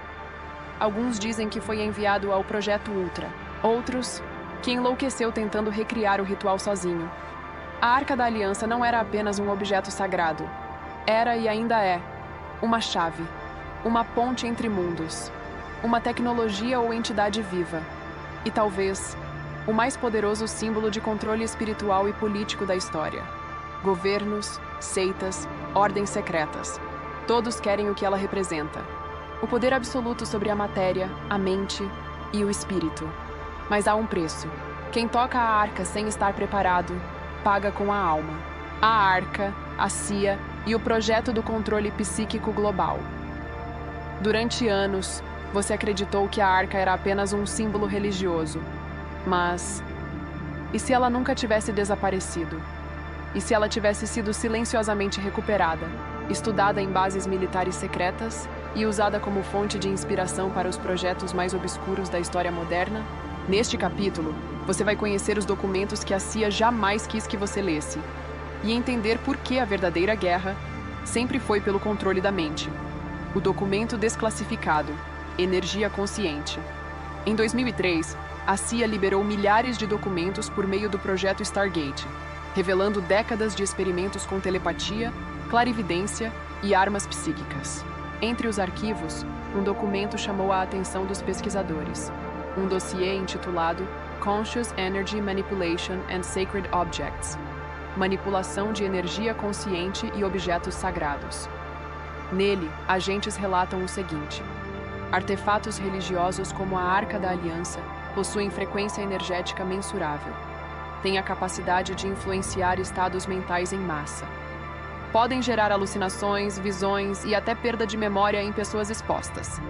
Alguns dizem que foi enviado ao Projeto Ultra. Outros, que enlouqueceu tentando recriar o ritual sozinho. A Arca da Aliança não era apenas um objeto sagrado. Era e ainda é uma chave, uma ponte entre mundos, uma tecnologia ou entidade viva. E talvez, o mais poderoso símbolo de controle espiritual e político da história. Governos, seitas, ordens secretas. Todos querem o que ela representa. O poder absoluto sobre a matéria, a mente e o espírito. Mas há um preço. Quem toca a Arca sem estar preparado, paga com a alma. A Arca, a CIA e o projeto do controle psíquico global. Durante anos, você acreditou que a Arca era apenas um símbolo religioso. Mas, e se ela nunca tivesse desaparecido? E se ela tivesse sido silenciosamente recuperada, estudada em bases militares secretas e usada como fonte de inspiração para os projetos mais obscuros da história moderna? Neste capítulo, você vai conhecer os documentos que a CIA jamais quis que você lesse e entender por que a verdadeira guerra sempre foi pelo controle da mente. O documento desclassificado, Energia Consciente. Em 2003, a CIA liberou milhares de documentos por meio do projeto Stargate, revelando décadas de experimentos com telepatia, clarividência e armas psíquicas. Entre os arquivos, um documento chamou a atenção dos pesquisadores. Um dossiê intitulado Conscious Energy Manipulation and Sacred Objects. Manipulação de energia consciente e objetos sagrados. Nele, agentes relatam o seguinte: artefatos religiosos como a Arca da Aliança possuem frequência energética mensurável. Têm a capacidade de influenciar estados mentais em massa. Podem gerar alucinações, visões e até perda de memória em pessoas expostas.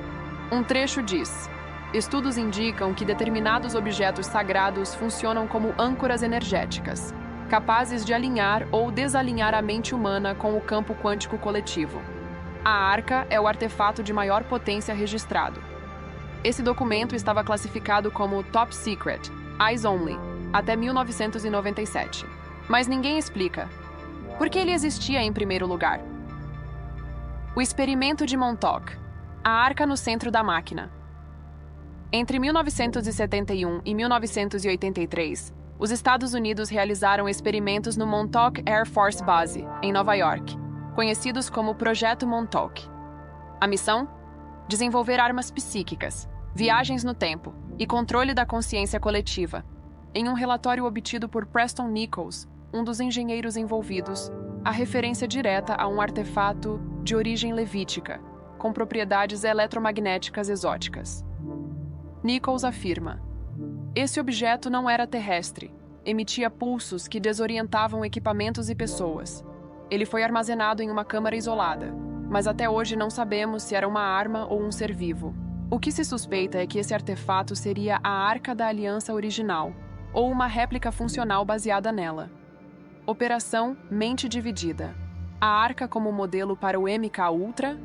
Um trecho diz: estudos indicam que determinados objetos sagrados funcionam como âncoras energéticas, capazes de alinhar ou desalinhar a mente humana com o campo quântico coletivo. A Arca é o artefato de maior potência registrado. Esse documento estava classificado como Top Secret, Eyes Only, até 1997. Mas ninguém explica por que ele existia em primeiro lugar. O experimento de Montauk, a Arca no centro da máquina. Entre 1971 e 1983, os Estados Unidos realizaram experimentos no Montauk Air Force Base, em Nova York, conhecidos como Projeto Montauk. A missão? Desenvolver armas psíquicas, viagens no tempo e controle da consciência coletiva. Em um relatório obtido por Preston Nichols, um dos engenheiros envolvidos, há referência direta a um artefato de origem levítica, com propriedades eletromagnéticas exóticas. Nichols afirma: esse objeto não era terrestre, emitia pulsos que desorientavam equipamentos e pessoas. Ele foi armazenado em uma câmara isolada, mas até hoje não sabemos se era uma arma ou um ser vivo. O que se suspeita é que esse artefato seria a Arca da Aliança original, ou uma réplica funcional baseada nela. Operação Mente Dividida. A Arca como modelo para o MK Ultra?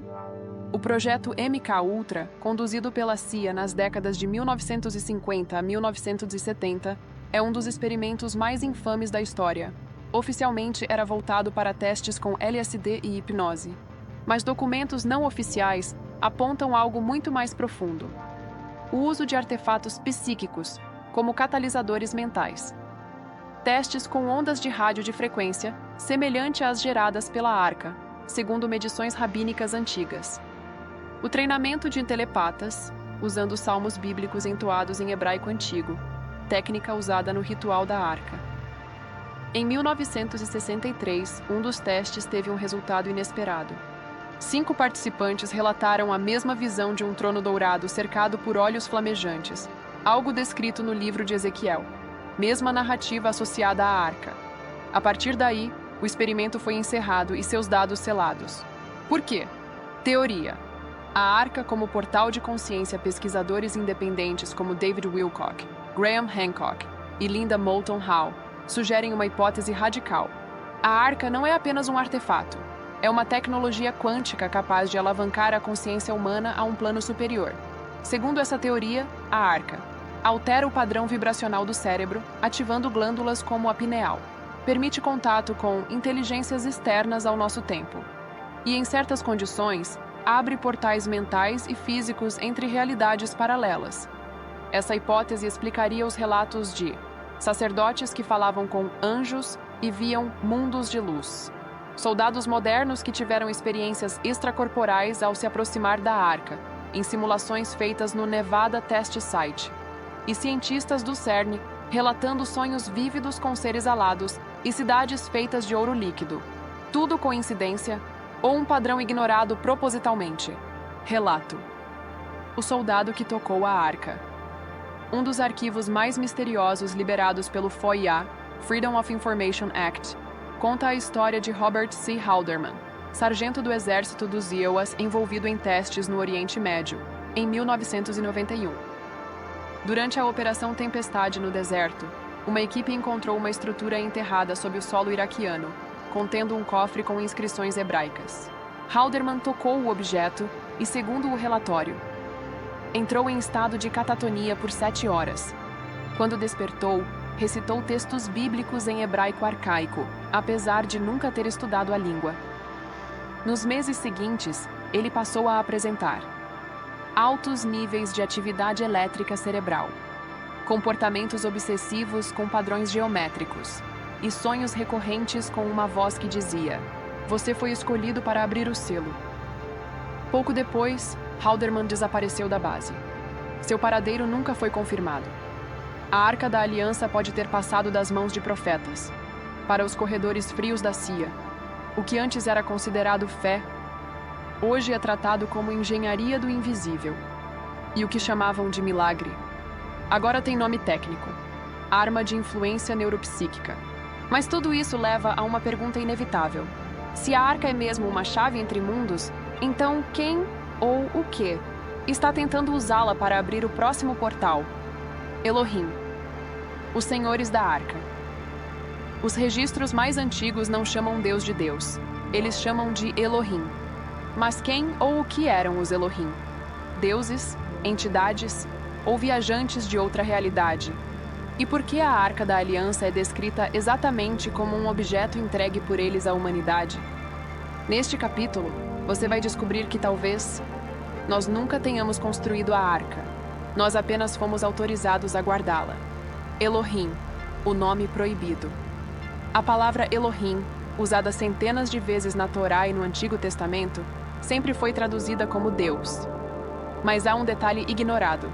O projeto MK Ultra, conduzido pela CIA nas décadas de 1950 a 1970, é um dos experimentos mais infames da história. Oficialmente era voltado para testes com LSD e hipnose, mas documentos não oficiais apontam algo muito mais profundo: o uso de artefatos psíquicos, como catalisadores mentais. Testes com ondas de rádio de frequência, semelhante às geradas pela arca, segundo medições rabínicas antigas. O treinamento de telepatas, usando salmos bíblicos entoados em hebraico antigo, técnica usada no ritual da arca. Em 1963, um dos testes teve um resultado inesperado. 5 participantes relataram a mesma visão de um trono dourado cercado por olhos flamejantes, algo descrito no livro de Ezequiel, mesma narrativa associada à arca. A partir daí, o experimento foi encerrado e seus dados selados. Por quê? Teoria. A arca como portal de consciência. Pesquisadores independentes como David Wilcock, Graham Hancock e Linda Moulton Howe sugerem uma hipótese radical. A arca não é apenas um artefato. É uma tecnologia quântica capaz de alavancar a consciência humana a um plano superior. Segundo essa teoria, a arca altera o padrão vibracional do cérebro, ativando glândulas como a pineal. Permite contato com inteligências externas ao nosso tempo. E, em certas condições, abre portais mentais e físicos entre realidades paralelas. Essa hipótese explicaria os relatos de sacerdotes que falavam com anjos e viam mundos de luz, soldados modernos que tiveram experiências extracorporais ao se aproximar da arca, em simulações feitas no Nevada Test Site, e cientistas do CERN relatando sonhos vívidos com seres alados e cidades feitas de ouro líquido. Tudo coincidência ou um padrão ignorado propositalmente. Relato: o soldado que tocou a arca. Um dos arquivos mais misteriosos liberados pelo FOIA, Freedom of Information Act, conta a história de Robert C. Halderman, sargento do exército dos Iowas envolvido em testes no Oriente Médio, em 1991. Durante a Operação Tempestade no deserto, uma equipe encontrou uma estrutura enterrada sob o solo iraquiano, contendo um cofre com inscrições hebraicas. Halderman tocou o objeto e, segundo o relatório, entrou em estado de catatonia por 7 horas. Quando despertou, recitou textos bíblicos em hebraico arcaico, apesar de nunca ter estudado a língua. Nos meses seguintes, ele passou a apresentar altos níveis de atividade elétrica cerebral, comportamentos obsessivos com padrões geométricos e sonhos recorrentes com uma voz que dizia: "Você foi escolhido para abrir o selo." Pouco depois, Halderman desapareceu da base. Seu paradeiro nunca foi confirmado. A Arca da Aliança pode ter passado das mãos de profetas para os corredores frios da CIA. O que antes era considerado fé, hoje é tratado como engenharia do invisível. E o que chamavam de milagre, agora tem nome técnico: arma de influência neuropsíquica. Mas tudo isso leva a uma pergunta inevitável. Se a arca é mesmo uma chave entre mundos, então quem ou o que está tentando usá-la para abrir o próximo portal? Elohim, os senhores da arca. Os registros mais antigos não chamam Deus de Deus, eles chamam de Elohim. Mas quem ou o que eram os Elohim? Deuses, entidades ou viajantes de outra realidade? E por que a Arca da Aliança é descrita exatamente como um objeto entregue por eles à humanidade? Neste capítulo, você vai descobrir que talvez nós nunca tenhamos construído a Arca. Nós apenas fomos autorizados a guardá-la. Elohim, o nome proibido. A palavra Elohim, usada centenas de vezes na Torá e no Antigo Testamento, sempre foi traduzida como Deus. Mas há um detalhe ignorado.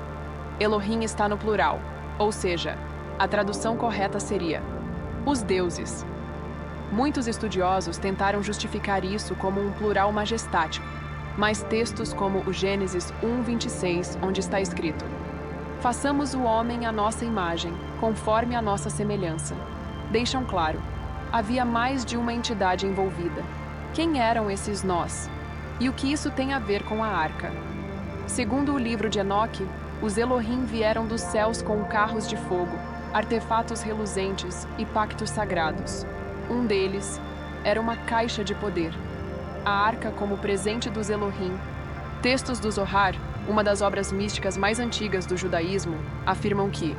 Elohim está no plural, ou seja, a tradução correta seria os deuses. Muitos estudiosos tentaram justificar isso como um plural majestático, mas textos como o Gênesis 1:26, onde está escrito: "Façamos o homem à nossa imagem, conforme a nossa semelhança", deixam claro, havia mais de uma entidade envolvida. Quem eram esses nós? E o que isso tem a ver com a arca? Segundo o livro de Enoque, os Elohim vieram dos céus com carros de fogo, artefatos reluzentes e pactos sagrados. Um deles era uma caixa de poder. A arca como presente dos Elohim. Textos do Zohar, uma das obras místicas mais antigas do judaísmo, afirmam que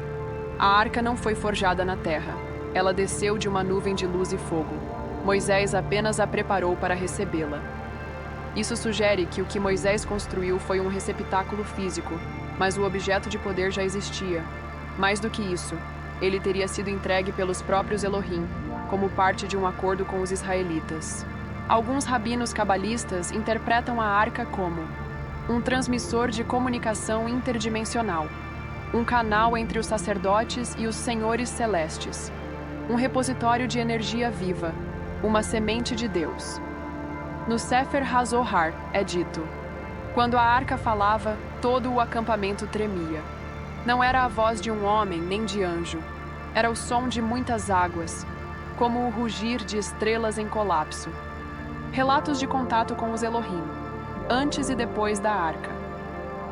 a arca não foi forjada na terra. Ela desceu de uma nuvem de luz e fogo. Moisés apenas a preparou para recebê-la. Isso sugere que o que Moisés construiu foi um receptáculo físico, mas o objeto de poder já existia. Mais do que isso, ele teria sido entregue pelos próprios Elohim, como parte de um acordo com os israelitas. Alguns rabinos cabalistas interpretam a arca como um transmissor de comunicação interdimensional, um canal entre os sacerdotes e os senhores celestes, um repositório de energia viva, uma semente de Deus. No Sefer HaZohar é dito: quando a arca falava, todo o acampamento tremia. Não era a voz de um homem nem de anjo, era o som de muitas águas, como o rugir de estrelas em colapso. Relatos de contato com os Elohim, antes e depois da arca.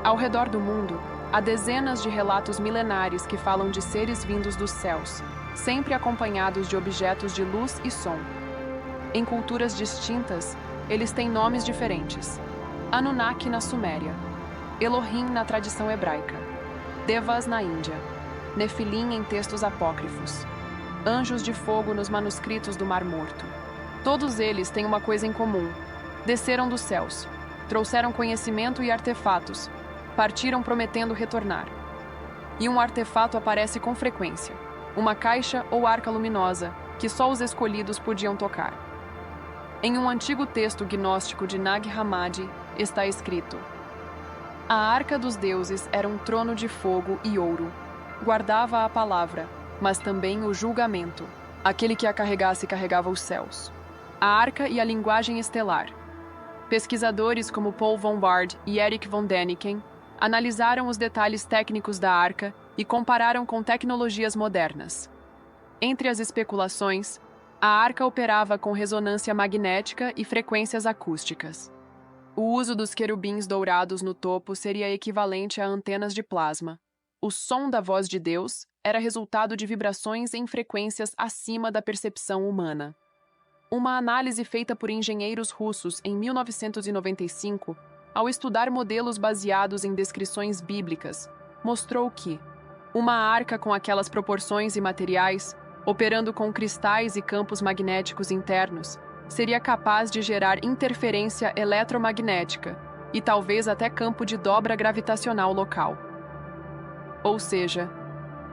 Ao redor do mundo, há dezenas de relatos milenares que falam de seres vindos dos céus, sempre acompanhados de objetos de luz e som. Em culturas distintas, eles têm nomes diferentes. Anunnaki na Suméria, Elohim na tradição hebraica, Devas na Índia, Nefilim em textos apócrifos, anjos de fogo nos manuscritos do Mar Morto. Todos eles têm uma coisa em comum: desceram dos céus, trouxeram conhecimento e artefatos, partiram prometendo retornar. E um artefato aparece com frequência, uma caixa ou arca luminosa que só os escolhidos podiam tocar. Em um antigo texto gnóstico de Nag Hammadi está escrito: a arca dos deuses era um trono de fogo e ouro. Guardava a palavra, mas também o julgamento. Aquele que a carregasse carregava os céus. A arca e a linguagem estelar. Pesquisadores como Paul von Bard e Eric von Däniken analisaram os detalhes técnicos da arca e compararam com tecnologias modernas. Entre as especulações, a arca operava com ressonância magnética e frequências acústicas. O uso dos querubins dourados no topo seria equivalente a antenas de plasma. O som da voz de Deus era resultado de vibrações em frequências acima da percepção humana. Uma análise feita por engenheiros russos em 1995, ao estudar modelos baseados em descrições bíblicas, mostrou que uma arca com aquelas proporções e materiais, operando com cristais e campos magnéticos internos, seria capaz de gerar interferência eletromagnética e talvez até campo de dobra gravitacional local. Ou seja,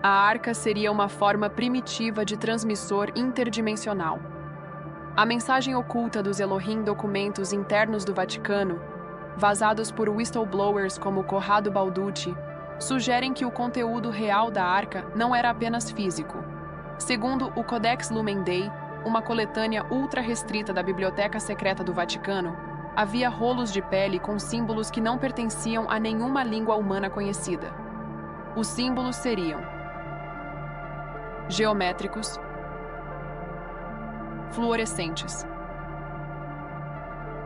a arca seria uma forma primitiva de transmissor interdimensional. A mensagem oculta dos Elohim, documentos internos do Vaticano, vazados por whistleblowers como Corrado Balducci, sugerem que o conteúdo real da arca não era apenas físico. Segundo o Codex Lumen Dei, uma coletânea ultra-restrita da Biblioteca Secreta do Vaticano, havia rolos de pele com símbolos que não pertenciam a nenhuma língua humana conhecida. Os símbolos seriam geométricos, fluorescentes,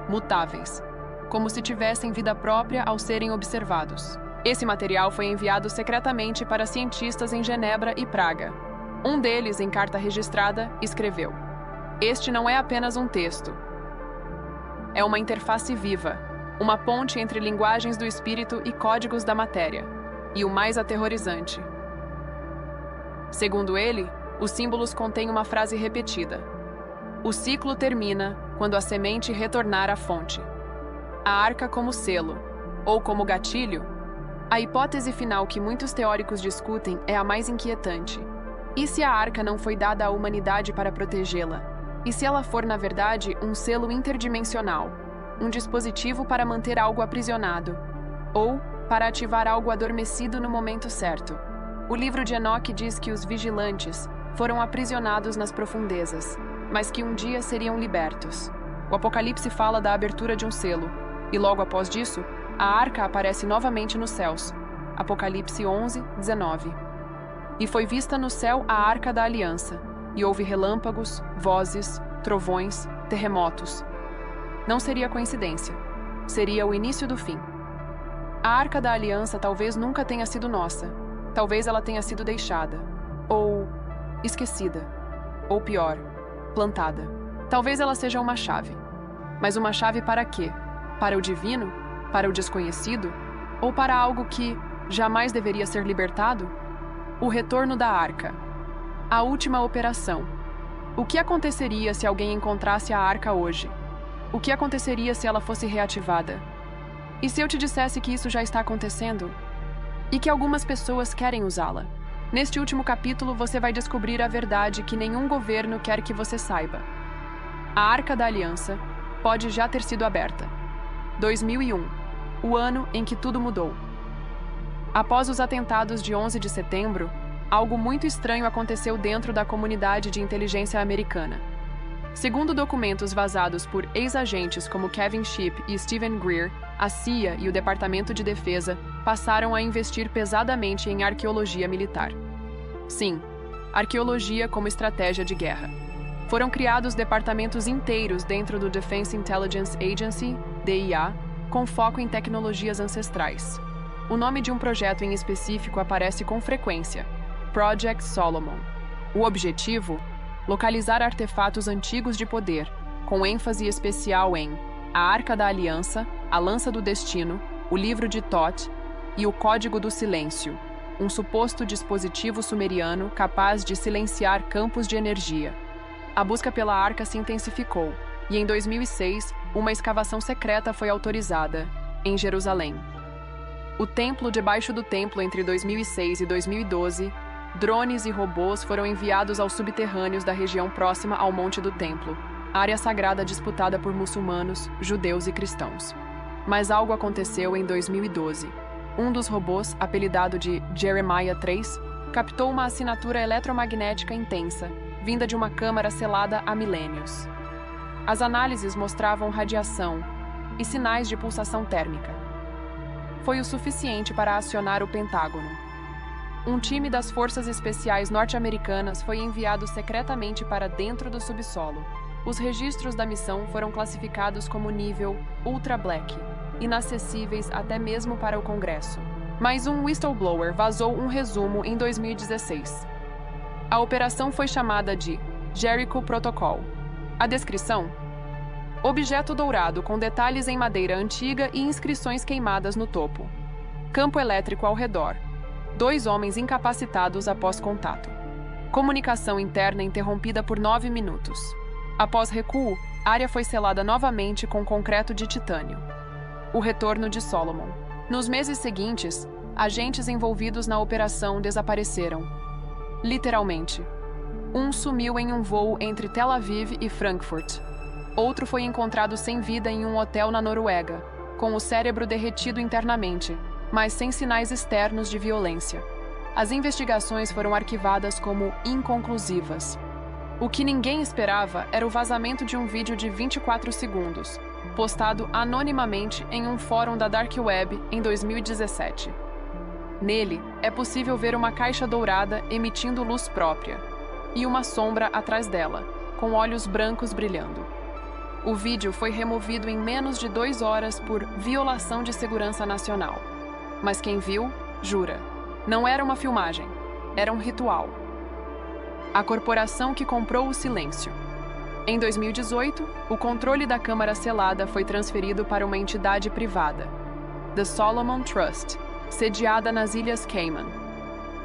mutáveis, como se tivessem vida própria ao serem observados. Esse material foi enviado secretamente para cientistas em Genebra e Praga. Um deles, em carta registrada, escreveu: "Este não é apenas um texto. É uma interface viva, uma ponte entre linguagens do espírito e códigos da matéria. E o mais aterrorizante. Segundo ele, os símbolos contêm uma frase repetida: o ciclo termina quando a semente retornar à fonte. A arca como selo, ou como gatilho. A hipótese final que muitos teóricos discutem é a mais inquietante. E se a arca não foi dada à humanidade para protegê-la? E se ela for, na verdade, um selo interdimensional, um dispositivo para manter algo aprisionado, ou para ativar algo adormecido no momento certo? O livro de Enoque diz que os vigilantes foram aprisionados nas profundezas, mas que um dia seriam libertos. O Apocalipse fala da abertura de um selo, e logo após disso, a arca aparece novamente nos céus. Apocalipse 11, 19. E foi vista no céu a arca da aliança, e houve relâmpagos, vozes, trovões, terremotos. Não seria coincidência. Seria o início do fim. A arca da aliança talvez nunca tenha sido nossa. Talvez ela tenha sido deixada. Ou esquecida. Ou pior, plantada. Talvez ela seja uma chave. Mas uma chave para quê? Para o divino? Para o desconhecido? Ou para algo que jamais deveria ser libertado? O retorno da arca. A última operação. O que aconteceria se alguém encontrasse a arca hoje? O que aconteceria se ela fosse reativada? E se eu te dissesse que isso já está acontecendo? E que algumas pessoas querem usá-la? Neste último capítulo, você vai descobrir a verdade que nenhum governo quer que você saiba. A Arca da Aliança pode já ter sido aberta. 2001, o ano em que tudo mudou. Após os atentados de 11 de setembro, algo muito estranho aconteceu dentro da comunidade de inteligência americana. Segundo documentos vazados por ex-agentes como Kevin Shipp e Stephen Greer, a CIA e o Departamento de Defesa passaram a investir pesadamente em arqueologia militar. Sim, arqueologia como estratégia de guerra. Foram criados departamentos inteiros dentro do Defense Intelligence Agency, DIA, com foco em tecnologias ancestrais. O nome de um projeto em específico aparece com frequência: Project Solomon. O objetivo? Localizar artefatos antigos de poder, com ênfase especial em a Arca da Aliança, a Lança do Destino, o Livro de Thoth e o Código do Silêncio, um suposto dispositivo sumeriano capaz de silenciar campos de energia. A busca pela arca se intensificou, e em 2006, uma escavação secreta foi autorizada, em Jerusalém. O templo debaixo do templo entre 2006 e 2012, drones e robôs foram enviados aos subterrâneos da região próxima ao Monte do Templo, área sagrada disputada por muçulmanos, judeus e cristãos. Mas algo aconteceu em 2012. Um dos robôs, apelidado de Jeremiah 3, captou uma assinatura eletromagnética intensa, vinda de uma câmara selada há milênios. As análises mostravam radiação e sinais de pulsação térmica. Foi o suficiente para acionar o Pentágono. Um time das Forças Especiais norte-americanas foi enviado secretamente para dentro do subsolo. Os registros da missão foram classificados como nível Ultra Black, inacessíveis até mesmo para o Congresso. Mas um whistleblower vazou um resumo em 2016. A operação foi chamada de Jericho Protocol. A descrição? Objeto dourado com detalhes em madeira antiga e inscrições queimadas no topo. Campo elétrico ao redor. 2 homens incapacitados após contato. Comunicação interna interrompida por 9 minutos. Após recuo, a área foi selada novamente com concreto de titânio. O retorno de Solomon. Nos meses seguintes, agentes envolvidos na operação desapareceram. Literalmente. Um sumiu em um voo entre Tel Aviv e Frankfurt. Outro foi encontrado sem vida em um hotel na Noruega, com o cérebro derretido internamente, mas sem sinais externos de violência. As investigações foram arquivadas como inconclusivas. O que ninguém esperava era o vazamento de um vídeo de 24 segundos, postado anonimamente em um fórum da Dark Web em 2017. Nele, é possível ver uma caixa dourada emitindo luz própria, e uma sombra atrás dela, com olhos brancos brilhando. O vídeo foi removido em menos de 2 horas por violação de segurança nacional. Mas quem viu, jura. Não era uma filmagem, era um ritual. A corporação que comprou o silêncio. Em 2018, o controle da câmara selada foi transferido para uma entidade privada, The Solomon Trust, sediada nas Ilhas Cayman.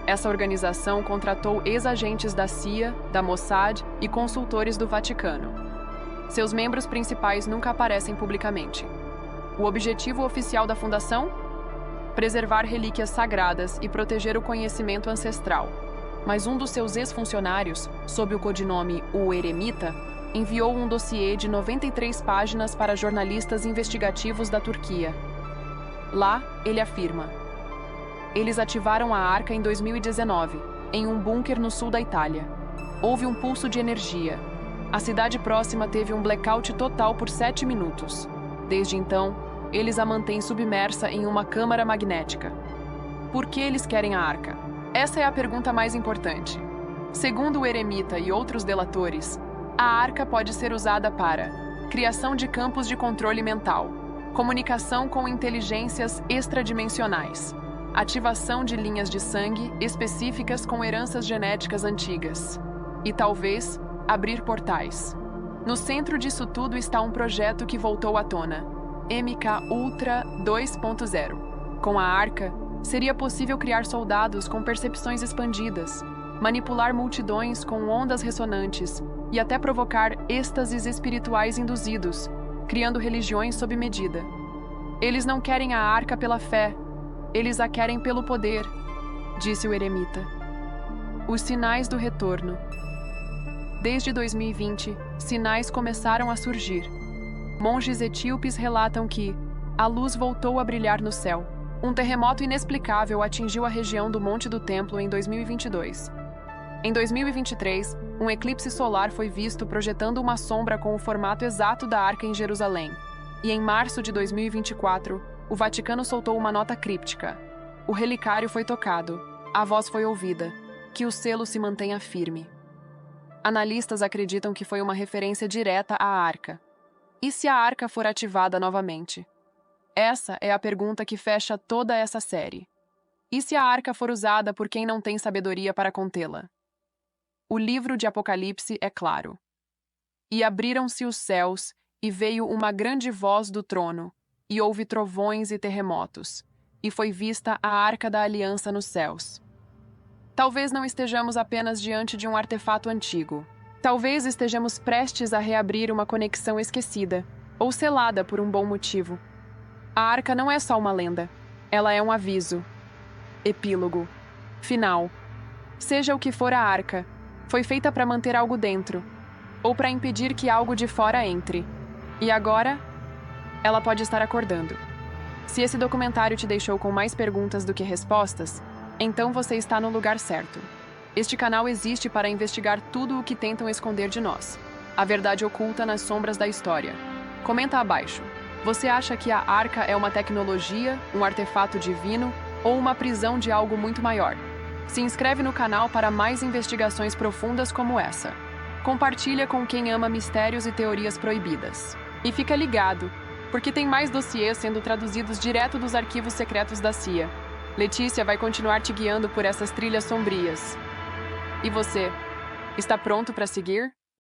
Essa organização contratou ex-agentes da CIA, da Mossad e consultores do Vaticano. Seus membros principais nunca aparecem publicamente. O objetivo oficial da fundação? Preservar relíquias sagradas e proteger o conhecimento ancestral. Mas um dos seus ex-funcionários, sob o codinome O Eremita, enviou um dossiê de 93 páginas para jornalistas investigativos da Turquia. Lá, ele afirma: eles ativaram a arca em 2019, em um bunker no sul da Itália. Houve um pulso de energia. A cidade próxima teve um blackout total por 7 minutos. Desde então, eles a mantêm submersa em uma câmara magnética. Por que eles querem a arca? Essa é a pergunta mais importante. Segundo o Eremita e outros delatores, a arca pode ser usada para criação de campos de controle mental, comunicação com inteligências extradimensionais, ativação de linhas de sangue específicas com heranças genéticas antigas e, talvez, abrir portais. No centro disso tudo está um projeto que voltou à tona, MK Ultra 2.0. Com a arca, seria possível criar soldados com percepções expandidas, manipular multidões com ondas ressonantes e até provocar êxtases espirituais induzidos, criando religiões sob medida. Eles não querem a arca pela fé, eles a querem pelo poder, disse o eremita. Os sinais do retorno. Desde 2020, sinais começaram a surgir. Monges etíopes relatam que a luz voltou a brilhar no céu. Um terremoto inexplicável atingiu a região do Monte do Templo em 2022. Em 2023, um eclipse solar foi visto projetando uma sombra com o formato exato da arca em Jerusalém. E em março de 2024, o Vaticano soltou uma nota críptica. O relicário foi tocado, a voz foi ouvida, que o selo se mantenha firme. Analistas acreditam que foi uma referência direta à arca. E se a arca for ativada novamente? Essa é a pergunta que fecha toda essa série. E se a arca for usada por quem não tem sabedoria para contê-la? O livro de Apocalipse é claro. E abriram-se os céus, e veio uma grande voz do trono, e houve trovões e terremotos, e foi vista a arca da aliança nos céus. Talvez não estejamos apenas diante de um artefato antigo. Talvez estejamos prestes a reabrir uma conexão esquecida, ou selada por um bom motivo. A arca não é só uma lenda, ela é um aviso. Epílogo. Final. Seja o que for a arca, foi feita para manter algo dentro, ou para impedir que algo de fora entre. E agora, ela pode estar acordando. Se esse documentário te deixou com mais perguntas do que respostas, então você está no lugar certo. Este canal existe para investigar tudo o que tentam esconder de nós. A verdade oculta nas sombras da história. Comenta abaixo. Você acha que a arca é uma tecnologia, um artefato divino ou uma prisão de algo muito maior? Se inscreve no canal para mais investigações profundas como essa. Compartilha com quem ama mistérios e teorias proibidas. E fica ligado, porque tem mais dossiês sendo traduzidos direto dos arquivos secretos da CIA. Letícia vai continuar te guiando por essas trilhas sombrias. E você, está pronto para seguir?